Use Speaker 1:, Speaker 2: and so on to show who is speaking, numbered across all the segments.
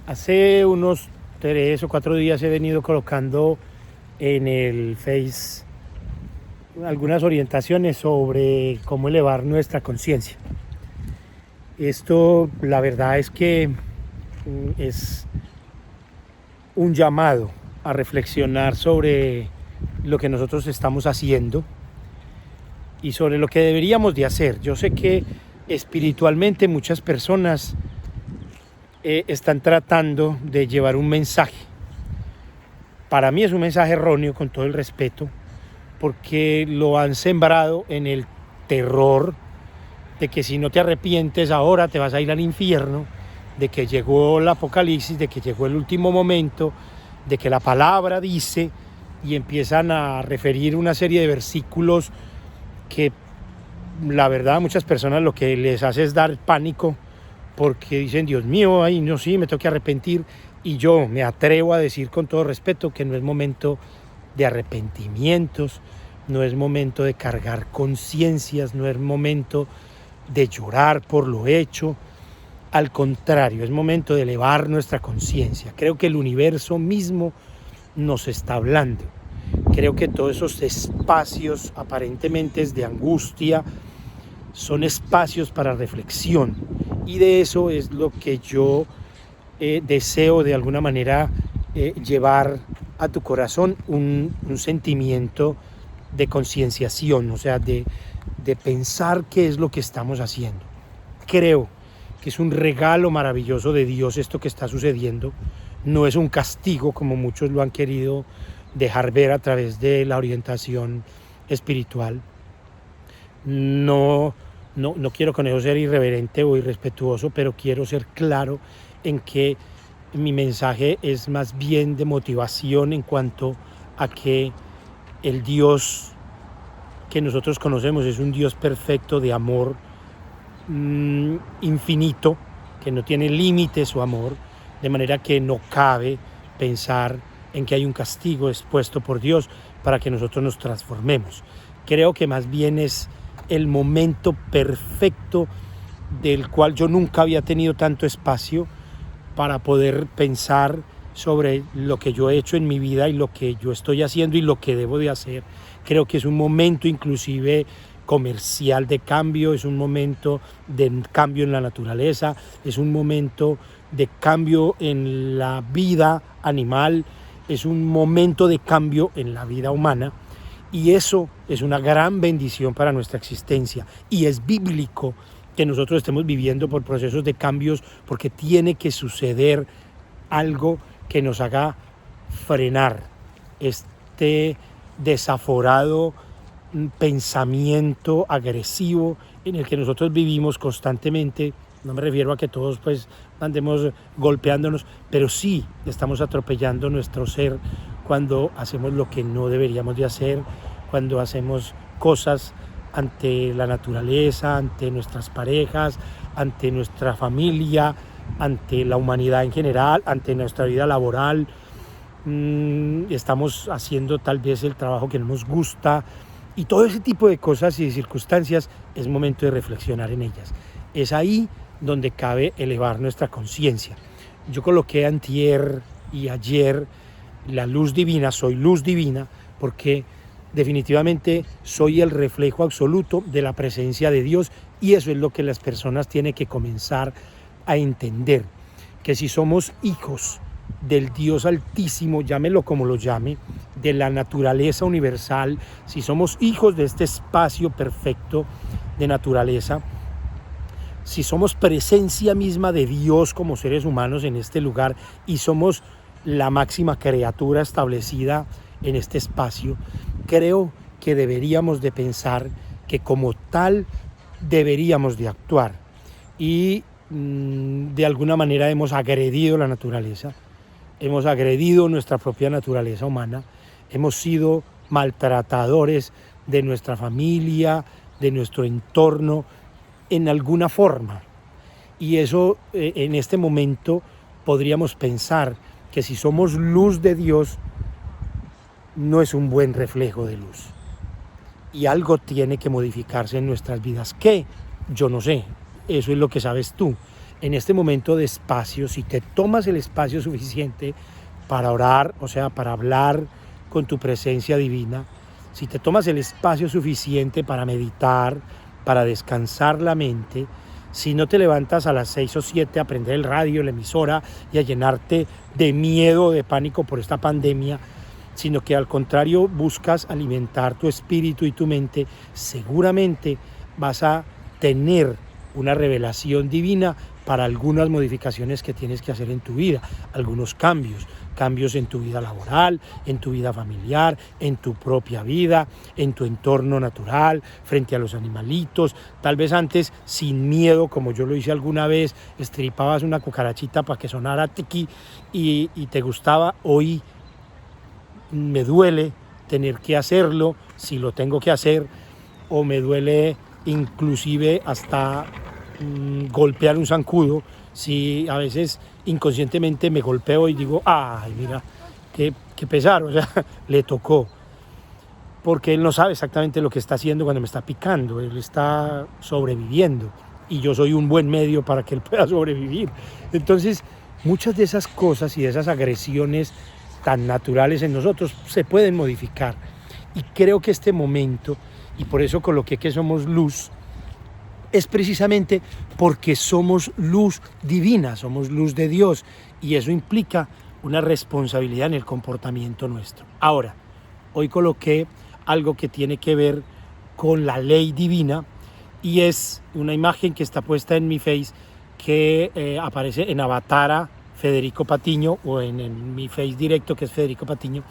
Speaker 1: Hace unos 3 o 4 días he venido colocando en el Face algunas orientaciones sobre cómo elevar nuestra conciencia. Esto, la verdad es que es un llamado a reflexionar sobre lo que nosotros estamos haciendo y sobre lo que deberíamos de hacer. Yo sé que espiritualmente muchas personas están tratando de llevar un mensaje. Para mí es un mensaje erróneo, con todo el respeto, porque lo han sembrado en el terror de que si no te arrepientes ahora te vas a ir al infierno, de que llegó el apocalipsis, de que llegó el último momento, de que la palabra dice, y empiezan a referir una serie de versículos que la verdad a muchas personas lo que les hace es dar pánico, porque dicen, Dios mío, ay, no, sí, me tengo que arrepentir. Y yo me atrevo a decir con todo respeto que no es momento de arrepentimientos, no es momento de cargar conciencias, no es momento de llorar por lo hecho. Al contrario, es momento de elevar nuestra conciencia. Creo que el universo mismo nos está hablando. Creo que todos esos espacios aparentemente de angustia son espacios para reflexión. Y de eso es lo que yo deseo de alguna manera llevar a tu corazón un sentimiento de concienciación, o sea, de pensar qué es lo que estamos haciendo. Creo que es un regalo maravilloso de Dios esto que está sucediendo. No es un castigo como muchos lo han querido dejar ver a través de la orientación espiritual. No quiero con eso ser irreverente o irrespetuoso, pero quiero ser claro en que mi mensaje es más bien de motivación en cuanto a que el Dios que nosotros conocemos es un Dios perfecto de amor infinito, que no tiene límite su amor, de manera que no cabe pensar en que hay un castigo expuesto por Dios para que nosotros nos transformemos. Creo que más bien es el momento perfecto del cual yo nunca había tenido tanto espacio para poder pensar sobre lo que yo he hecho en mi vida y lo que yo estoy haciendo y lo que debo de hacer. Creo que es un momento inclusive comercial de cambio, es un momento de cambio en la naturaleza, es un momento de cambio en la vida animal, es un momento de cambio en la vida humana. Y eso es una gran bendición para nuestra existencia. Y es bíblico que nosotros estemos viviendo por procesos de cambios, porque tiene que suceder algo que nos haga frenar este desaforado pensamiento agresivo en el que nosotros vivimos constantemente. No me refiero a que todos pues andemos golpeándonos, pero sí estamos atropellando nuestro ser cuando hacemos lo que no deberíamos de hacer, cuando hacemos cosas ante la naturaleza, ante nuestras parejas, ante nuestra familia, ante la humanidad en general, ante nuestra vida laboral. Estamos haciendo tal vez el trabajo que no nos gusta, y todo ese tipo de cosas y de circunstancias es momento de reflexionar en ellas. Es ahí donde cabe elevar nuestra conciencia. Yo coloqué antier y ayer la luz divina, soy luz divina, porque definitivamente soy el reflejo absoluto de la presencia de Dios, y eso es lo que las personas tienen que comenzar a entender, que si somos hijos del Dios Altísimo, llámelo como lo llame, de la naturaleza universal, si somos hijos de este espacio perfecto de naturaleza, si somos presencia misma de Dios como seres humanos en este lugar y somos la máxima criatura establecida en este espacio, creo que deberíamos de pensar que como tal deberíamos de actuar. Y de alguna manera hemos agredido la naturaleza, hemos agredido nuestra propia naturaleza humana, hemos sido maltratadores de nuestra familia, de nuestro entorno, en alguna forma. Y eso en este momento podríamos pensar que si somos luz de Dios, no es un buen reflejo de luz. Y algo tiene que modificarse en nuestras vidas. ¿Qué? Yo no sé. Eso es lo que sabes tú. en este momento de espacio, si te tomas el espacio suficiente para orar, o sea, para hablar con tu presencia divina, si te tomas el espacio suficiente para meditar, para descansar la mente, si no te levantas a las 6 o 7 a prender el radio, la emisora y a llenarte de miedo, de pánico por esta pandemia, sino que al contrario buscas alimentar tu espíritu y tu mente, seguramente vas a tener una revelación divina para algunas modificaciones que tienes que hacer en tu vida, algunos cambios en tu vida laboral, en tu vida familiar, en tu propia vida, en tu entorno natural, frente a los animalitos. Tal vez antes sin miedo, como yo lo hice alguna vez, estripabas una cucarachita para que sonara tiqui y te gustaba. Hoy me duele tener que hacerlo, si lo tengo que hacer, o me duele inclusive hasta golpear un zancudo, si a veces inconscientemente me golpeo y digo, ay, mira, qué pesar, o sea, le tocó, porque él no sabe exactamente lo que está haciendo cuando me está picando, él está sobreviviendo y yo soy un buen medio para que él pueda sobrevivir. Entonces, muchas de esas cosas y de esas agresiones tan naturales en nosotros se pueden modificar, y creo que este momento, y por eso coloqué que somos luz, es precisamente porque somos luz divina, somos luz de Dios, y eso implica una responsabilidad en el comportamiento nuestro. Ahora, hoy coloqué algo que tiene que ver con la ley divina, y es una imagen que está puesta en mi Face, que aparece en Avatara Federico Patiño, o en mi Face directo, que es Federico Patiño.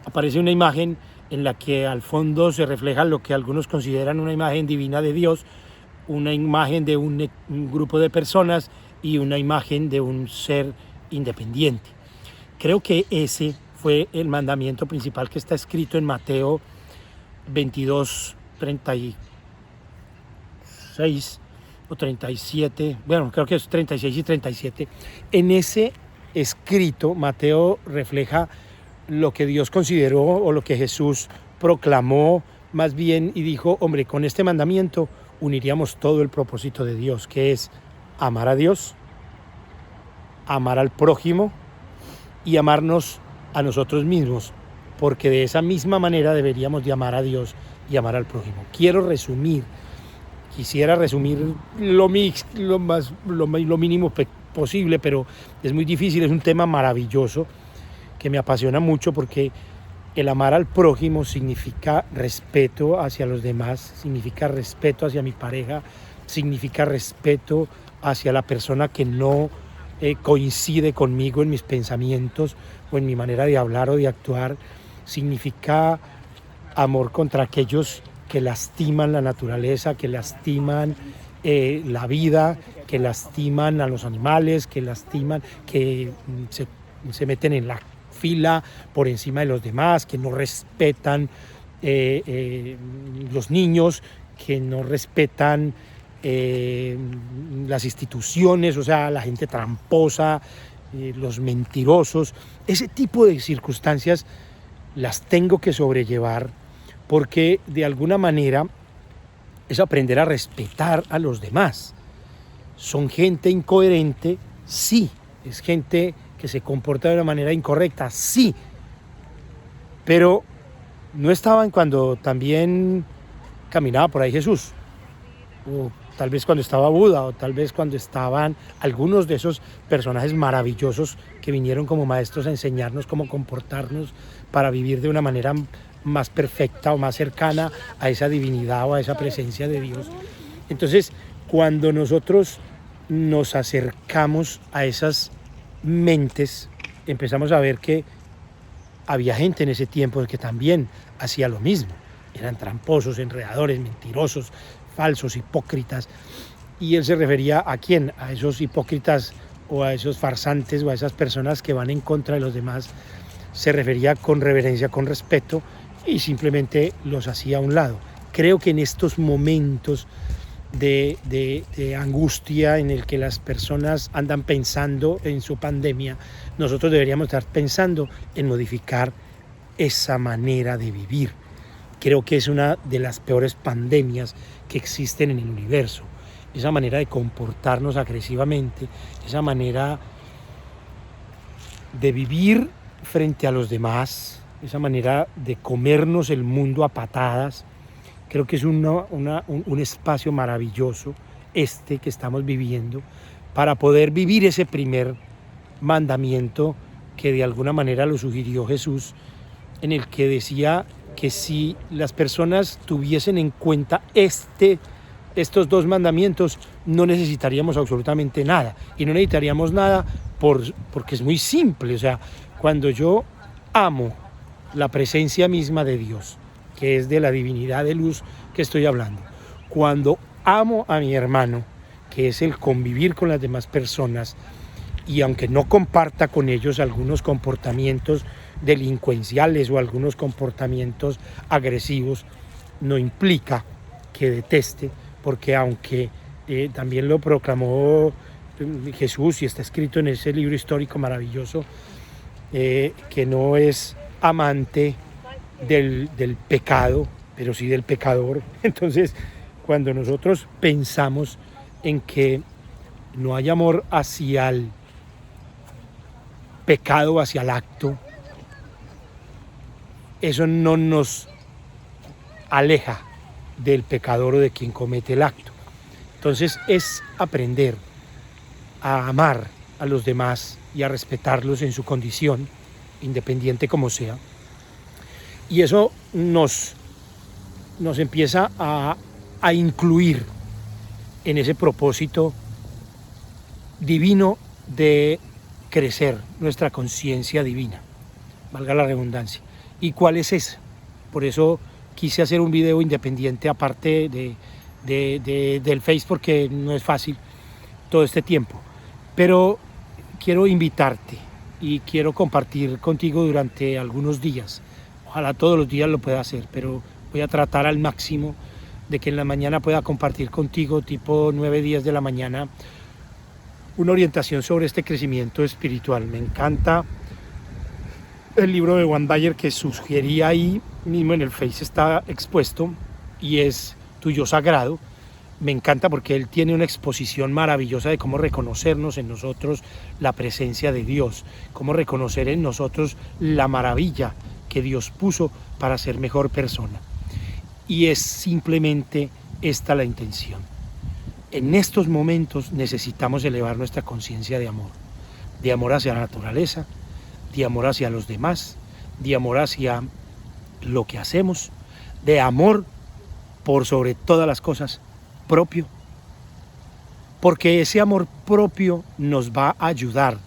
Speaker 1: Aparece una imagen en la que al fondo se refleja lo que algunos consideran una imagen divina de Dios, una imagen de un grupo de personas y una imagen de un ser independiente. Creo que ese fue el mandamiento principal que está escrito en Mateo 22, 36 o 37, bueno, creo que es 36 y 37. En ese escrito, Mateo refleja lo que Dios consideró, o lo que Jesús proclamó más bien, y dijo, hombre, con este mandamiento uniríamos todo el propósito de Dios, que es amar a Dios, amar al prójimo y amarnos a nosotros mismos, porque de esa misma manera deberíamos de amar a Dios y amar al prójimo. Quisiera resumir lo mínimo posible, pero es muy difícil. Es un tema maravilloso que me apasiona mucho, porque el amar al prójimo significa respeto hacia los demás, significa respeto hacia mi pareja, significa respeto hacia la persona que no coincide conmigo en mis pensamientos o en mi manera de hablar o de actuar. Significa amor contra aquellos que lastiman la naturaleza, que lastiman la vida, que lastiman a los animales, que se meten en la fila por encima de los demás, que no respetan los niños, que no respetan las instituciones, o sea, la gente tramposa, los mentirosos. Ese tipo de circunstancias las tengo que sobrellevar, porque de alguna manera es aprender a respetar a los demás. Son gente incoherente, sí. Es gente que se comporta de una manera incorrecta, sí. Pero no estaban cuando también caminaba por ahí Jesús, o tal vez cuando estaba Buda, o tal vez cuando estaban algunos de esos personajes maravillosos que vinieron como maestros a enseñarnos cómo comportarnos para vivir de una manera más perfecta o más cercana a esa divinidad o a esa presencia de Dios. Entonces, cuando nosotros nos acercamos a esas mentes, empezamos a ver que había gente en ese tiempo que también hacía lo mismo. Eran tramposos, enredadores, mentirosos, falsos, hipócritas. Y él se refería ¿a quién? A esos hipócritas o a esos farsantes o a esas personas que van en contra de los demás. Se refería con reverencia, con respeto, y simplemente los hacía a un lado. Creo que en estos momentos de angustia en el que las personas andan pensando en su pandemia, nosotros deberíamos estar pensando en modificar esa manera de vivir. Creo que es una de las peores pandemias que existen en el universo. esa manera de comportarnos agresivamente, esa manera de vivir frente a los demás, esa manera de comernos el mundo a patadas. Creo que es un espacio maravilloso que estamos viviendo para poder vivir ese primer mandamiento que de alguna manera lo sugirió Jesús, en el que decía que si las personas tuviesen en cuenta estos dos mandamientos, no necesitaríamos absolutamente nada. Y no necesitaríamos nada porque es muy simple. O sea, cuando yo amo la presencia misma de Dios, que es de la divinidad de luz que estoy hablando, cuando amo a mi hermano, que es el convivir con las demás personas, y aunque no comparta con ellos algunos comportamientos delincuenciales o algunos comportamientos agresivos, no implica que deteste, porque aunque también lo proclamó Jesús y está escrito en ese libro histórico maravilloso, que no es amante del pecado, pero sí del pecador. Entonces, cuando nosotros pensamos en que no hay amor hacia el pecado, hacia el acto, eso no nos aleja del pecador o de quien comete el acto. Entonces es aprender a amar a los demás y a respetarlos en su condición, independiente como sea. Y eso nos empieza a incluir en ese propósito divino de crecer nuestra conciencia divina, valga la redundancia. ¿Y cuál es esa? Por eso quise hacer un video independiente aparte del Face, porque no es fácil todo este tiempo. Pero quiero invitarte y quiero compartir contigo durante algunos días. Ojalá todos los días lo pueda hacer, pero voy a tratar al máximo de que en la mañana pueda compartir contigo, tipo 9, 10 de la mañana, una orientación sobre este crecimiento espiritual. Me encanta el libro de Juan Bayer que sugería ahí mismo en el Face, está expuesto, y es Tu Yo Sagrado. Me encanta porque él tiene una exposición maravillosa de cómo reconocernos en nosotros la presencia de Dios, cómo reconocer en nosotros la maravilla que Dios puso para ser mejor persona. Y es simplemente esta la intención. En estos momentos necesitamos elevar nuestra conciencia de amor hacia la naturaleza, de amor hacia los demás, de amor hacia lo que hacemos, de amor por sobre todas las cosas propio, porque ese amor propio nos va a ayudar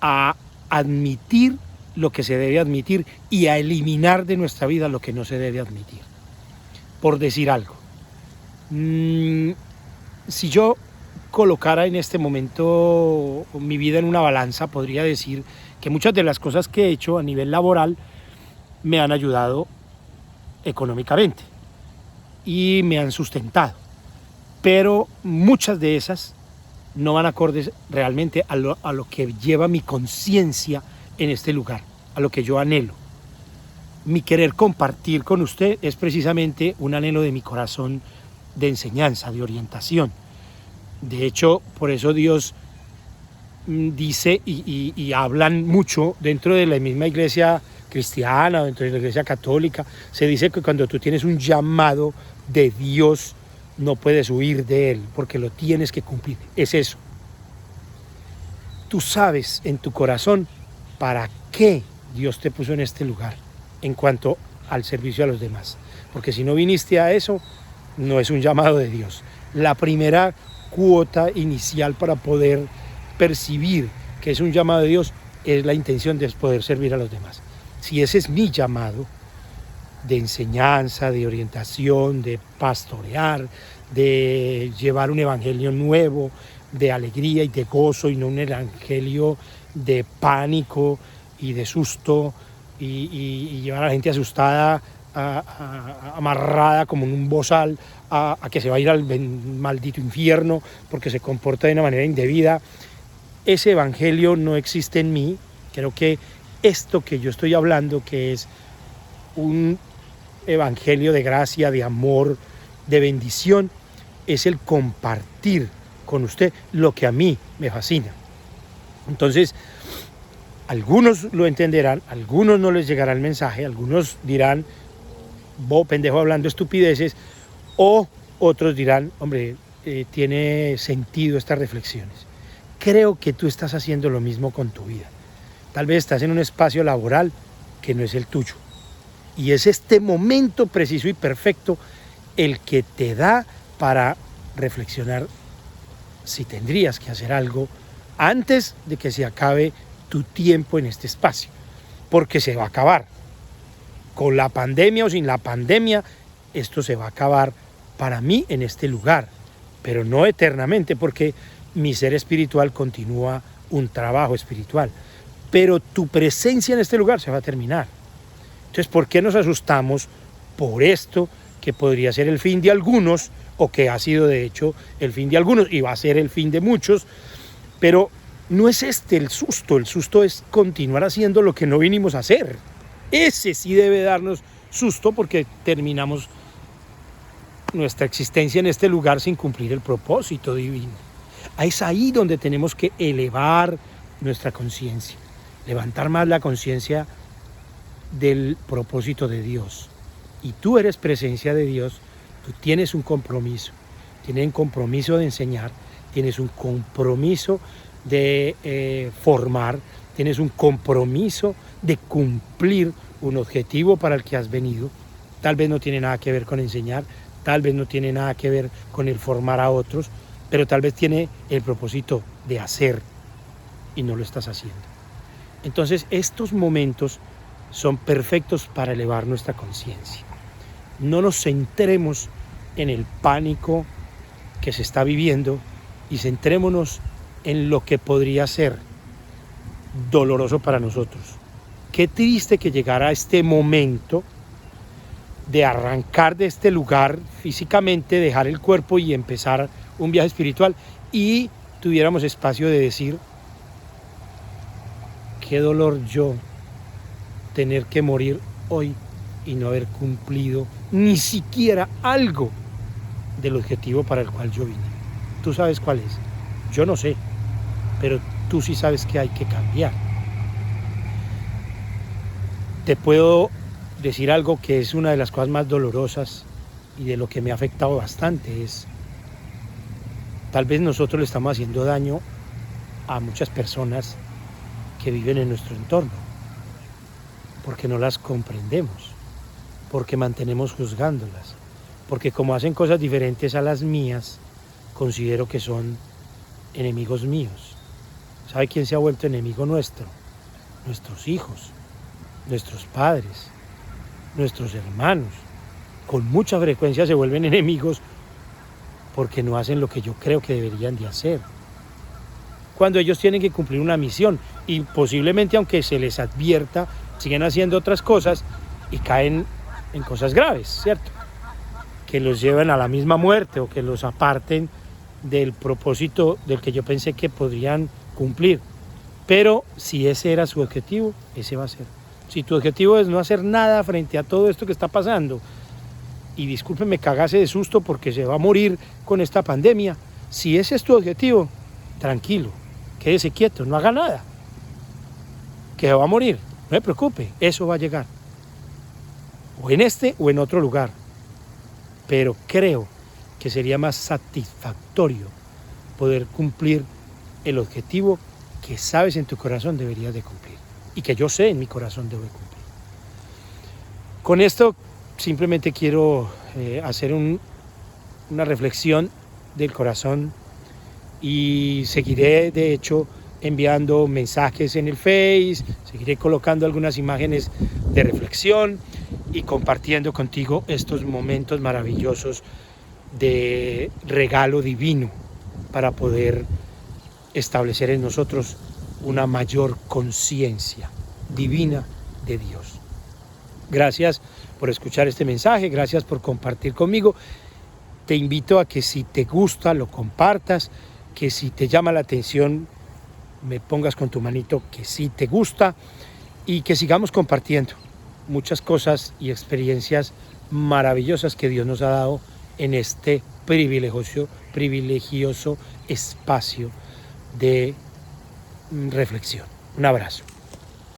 Speaker 1: a admitir lo que se debe admitir y a eliminar de nuestra vida lo que no se debe admitir. Por decir algo, si yo colocara en este momento mi vida en una balanza, podría decir que muchas de las cosas que he hecho a nivel laboral me han ayudado económicamente y me han sustentado, pero muchas de esas no van acordes realmente a lo que lleva mi conciencia en este lugar, a lo que yo anhelo. Mi querer compartir con usted es precisamente un anhelo de mi corazón de enseñanza, de orientación. De hecho, por eso Dios dice y hablan mucho dentro de la misma iglesia cristiana, dentro de la iglesia católica, se dice que cuando tú tienes un llamado de Dios, no puedes huir de él, porque lo tienes que cumplir. Es eso. Tú sabes en tu corazón para qué Dios te puso en este lugar en cuanto al servicio a los demás. Porque si no viniste a eso, no es un llamado de Dios. La primera cuota inicial para poder percibir que es un llamado de Dios es la intención de poder servir a los demás. Si ese es mi llamado de enseñanza, de orientación, de pastorear, de llevar un evangelio nuevo, de alegría y de gozo, y no un evangelio de pánico y de susto, y llevar a la gente asustada, amarrada como en un bozal a que se va a ir al maldito infierno porque se comporta de una manera indebida. Ese evangelio no existe en mí. Creo que esto que yo estoy hablando, que es un evangelio de gracia, de amor, de bendición, es el compartir con usted lo que a mí me fascina. Entonces, algunos lo entenderán, algunos no les llegará el mensaje, algunos dirán, vos pendejo hablando estupideces, o otros dirán, hombre, tiene sentido estas reflexiones. Creo que tú estás haciendo lo mismo con tu vida. Tal vez estás en un espacio laboral que no es el tuyo. Y es este momento preciso y perfecto el que te da para reflexionar si tendrías que hacer algo antes de que se acabe tu tiempo en este espacio. Porque se va a acabar. Con la pandemia o sin la pandemia, esto se va a acabar para mí en este lugar. Pero no eternamente, porque mi ser espiritual continúa un trabajo espiritual. Pero tu presencia en este lugar se va a terminar. Entonces, ¿por qué nos asustamos por esto que podría ser el fin de algunos, o que ha sido de hecho el fin de algunos y va a ser el fin de muchos? Pero no es este el susto es continuar haciendo lo que no vinimos a hacer. Ese sí debe darnos susto, porque terminamos nuestra existencia en este lugar sin cumplir el propósito divino. Es ahí donde tenemos que elevar nuestra conciencia, levantar más la conciencia del propósito de Dios. Y tú eres presencia de Dios, tú tienes un compromiso, tienes un compromiso de enseñar, tienes un compromiso de formar, tienes un compromiso de cumplir un objetivo para el que has venido. Tal vez no tiene nada que ver con enseñar, tal vez no tiene nada que ver con el formar a otros, pero tal vez tiene el propósito de hacer y no lo estás haciendo. Entonces, estos momentos son perfectos para elevar nuestra conciencia. No nos centremos en el pánico que se está viviendo y centrémonos en lo que podría ser doloroso para nosotros. Qué triste que llegara este momento de arrancar de este lugar físicamente, dejar el cuerpo y empezar un viaje espiritual, y tuviéramos espacio de decir, qué dolor yo tener que morir hoy y no haber cumplido ni siquiera algo del objetivo para el cual yo vine. Tú sabes cuál es, yo no sé, pero tú sí sabes que hay que cambiar. Te puedo decir algo que es una de las cosas más dolorosas y de lo que me ha afectado bastante, es tal vez nosotros le estamos haciendo daño a muchas personas que viven en nuestro entorno, porque no las comprendemos, porque mantenemos juzgándolas, porque como hacen cosas diferentes a las mías, considero que son enemigos míos. ¿Sabe quién se ha vuelto enemigo nuestro? Nuestros hijos, nuestros padres, nuestros hermanos. Con mucha frecuencia se vuelven enemigos porque no hacen lo que yo creo que deberían de hacer, cuando ellos tienen que cumplir una misión, y posiblemente, aunque se les advierta, siguen haciendo otras cosas y caen en cosas graves, ¿cierto? Que los llevan a la misma muerte o que los aparten del propósito del que yo pensé que podrían cumplir. Pero si ese era su objetivo, ese va a ser. Si tu objetivo es no hacer nada frente a todo esto que está pasando, y discúlpeme, cagase de susto porque se va a morir con esta pandemia, si ese es tu objetivo, tranquilo, quédese quieto, no haga nada, que se va a morir, no se preocupe, eso va a llegar, o en este o en otro lugar. Pero creo que sería más satisfactorio poder cumplir el objetivo que sabes en tu corazón deberías de cumplir, y que yo sé en mi corazón debo cumplir. Con esto simplemente quiero hacer una reflexión del corazón, y seguiré de hecho enviando mensajes en el Face, seguiré colocando algunas imágenes de reflexión y compartiendo contigo estos momentos maravillosos de regalo divino para poder establecer en nosotros una mayor conciencia divina de Dios. Gracias por escuchar este mensaje, gracias por compartir conmigo. Te invito a que si te gusta lo compartas, que si te llama la atención me pongas con tu manito que sí te gusta, y que sigamos compartiendo muchas cosas y experiencias maravillosas que Dios nos ha dado en este privilegioso espacio de reflexión. Un abrazo.